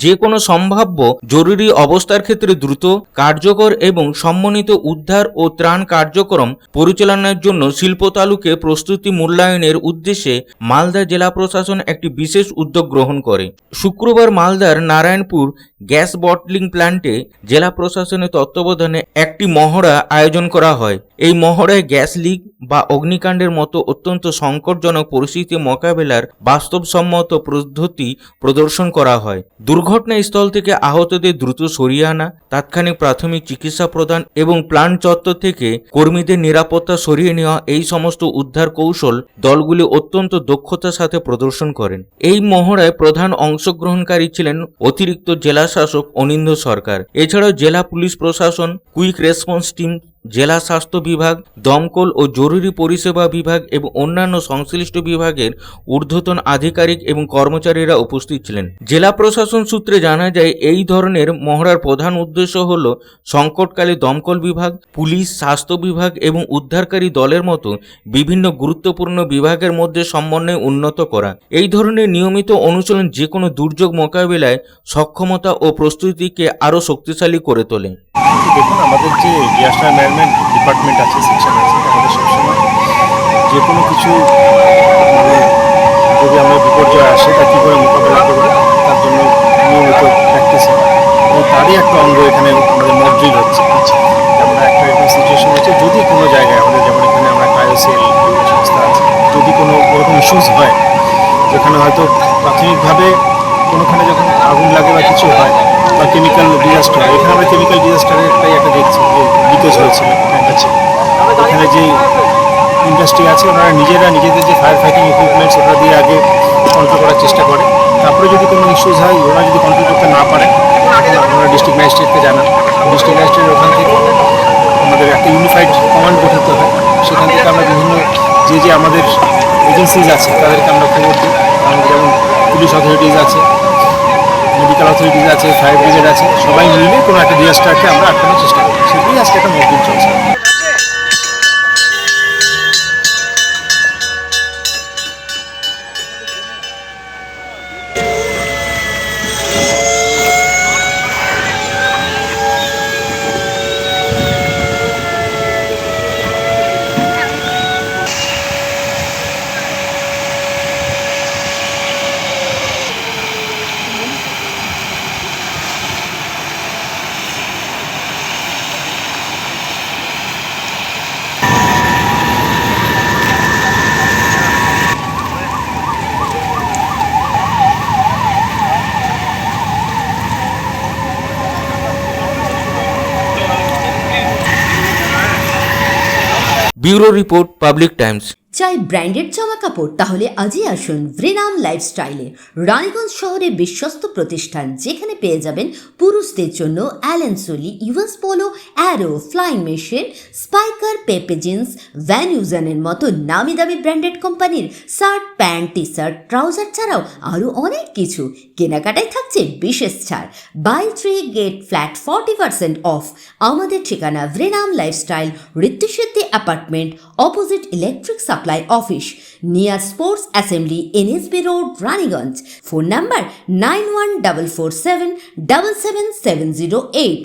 যে কোনো সম্ভাব্য জরুরি অবস্থার ক্ষেত্রে দ্রুত, কার্যকর এবং সমন্বিত উদ্ধার ও ত্রাণ কার্যক্রম পরিচালনার জন্য শিল্প তালুকে প্রস্তুতি মূল্যায়নের উদ্দেশ্যে মালদা জেলা প্রশাসন একটি বিশেষ উদ্যোগ গ্রহণ করে। শুক্রবার মালদার নারায়ণপুর গ্যাস বটলিং প্ল্যান্টে জেলা প্রশাসনের তত্ত্বাবধানে একটি মহড়া আয়োজন করা হয়। এই মহড়ায় গ্যাস লিক বা অগ্নিকাণ্ডের মতো অত্যন্ত সংকটজনক পরিস্থিতি মোকাবেলার বাস্তবসম্মত পদ্ধতি প্রদর্শন করা হয়। দুর্ঘটনাস্থল থেকে আহতদের দ্রুত সরিয়ে আনা, তাৎক্ষণিক প্রাথমিক চিকিৎসা প্রদান এবং প্ল্যান্ট চত্বর থেকে কর্মীদের নিরাপত্তা সরিয়ে নেওয়া, এই সমস্ত উদ্ধার কৌশল দলগুলি অত্যন্ত দক্ষতার সাথে প্রদর্শন করেন। এই মহড়ায় প্রধান অংশগ্রহণকারী ছিলেন অতিরিক্ত জেলা শাসক অনিন্দ্য সরকার। এছাড়াও জেলা পুলিশ প্রশাসন, কুইক রেসপন্স টিম, জেলা স্বাস্থ্য বিভাগ, দমকল ও জরুরি পরিষেবা বিভাগ এবং অন্যান্য সংশ্লিষ্ট বিভাগের ঊর্ধ্বতন আধিকারিক এবং কর্মচারীরা উপস্থিত ছিলেন। জেলা প্রশাসন সূত্রে জানা যায়, এই ধরনের মহড়ার প্রধান উদ্দেশ্য হল সংকটকালে দমকল বিভাগ, পুলিশ, স্বাস্থ্য বিভাগ এবং উদ্ধারকারী দলের মতো বিভিন্ন গুরুত্বপূর্ণ বিভাগের মধ্যে সমন্বয় উন্নত করা। এই ধরনের নিয়মিত অনুশীলন যে কোনো দুর্যোগ মোকাবিলায় সক্ষমতা ও প্রস্তুতিকে আরও শক্তিশালী করে তোলে। দেখুন, আমাদের যে ডিজাস্টার ম্যানেজমেন্ট ডিপার্টমেন্ট আছে, সেকশন আছে, আমাদের সবসময় যে কোনো কিছু যদি আমরা বিপর্যয় আসে তা কী করে মোকাবেলা করবো তার জন্য নিয়মিত প্র্যাকটিস হয় এবং তারই একটা অঙ্গ এখানে আমাদের মক ড্রিল হচ্ছে। আমরা একটা এরকম সিচুয়েশন হচ্ছে, যদি কোনো জায়গায় আমাদের, যেমন এখানে আমরা ক্রায়োসেল সংস্থা আছে, যদি কোনো ওরকম ইস্যুস হয় যেখানে হয়তো প্রাথমিকভাবে কোনোখানে যখন আগুন লাগে বা কিছু হয় বা কেমিক্যাল ডিজাস্টার, এখানে আমরা কেমিক্যাল ডিজাস্টারের একটা দেখছি যে লিকেজ হয়েছিল এখানে যে ইন্ডাস্ট্রি আছে, ওনারা নিজেদের যে ফায়ার ফাইটিং ইকুইপমেন্টস ওটা দিয়ে আগে কন্ট্রোল করার চেষ্টা করে। তারপরে যদি কোনো ইস্যুস হয়, ওরা যদি কন্ট্রোল করতে না পারে, তখন আপনারা ডিস্ট্রিক্ট ম্যাজিস্ট্রেটকে জানান। ডিস্ট্রিক্ট ম্যাজিস্ট্রেট ওখান থেকে আমাদের একটা ইউনিফাইড কমান্ড গঠিত হয়, সেখান থেকে আমরা বিভিন্ন যে আমাদের এজেন্সিজ আছে তাদেরকে আমরা খবর দিই। যেমন পুলিশ অথরিটিস আছে, মেডিকেল অথরিটিস আছে, ফায়ার ব্রিগেড আছে, সবাই মিলে কোনো একটা ডিজাস্টারকে আমরা আটকানোর চেষ্টা করি। সেটাই আজকে একটা মক ড্রিল চলছে। Bureau report, public Times. চাই ব্র্যান্ডেড জামা কাপড়? তাহলে আজই আসুন ভ্রিনাম লাইফস্টাইলে। রানীগঞ্জ শহরে বিশ্বস্ত প্রতিষ্ঠান, যেখানে পেয়ে যাবেন পুরুষদের জন্য Allen Solly, US Polo, Arrow, Flying Machine, Spykar, Pepe Jeans, Van ইউজানের মতো নামি দামি ব্র্যান্ডেড কোম্পানির shirt, pants, T shirt, trouser ছাড়াও আরও অনেক কিছু। কেনাকাটায় থাকছে বিশেষ ছাড়, বাই 3 গেট ফ্ল্যাট 40% অফ। আমাদের ঠিকানা Vrinam lifestyle, Ritusiddhi apartment, opposite electric supply office, near sports assembly, NSB road, Raniganj. Phone number 9144777778।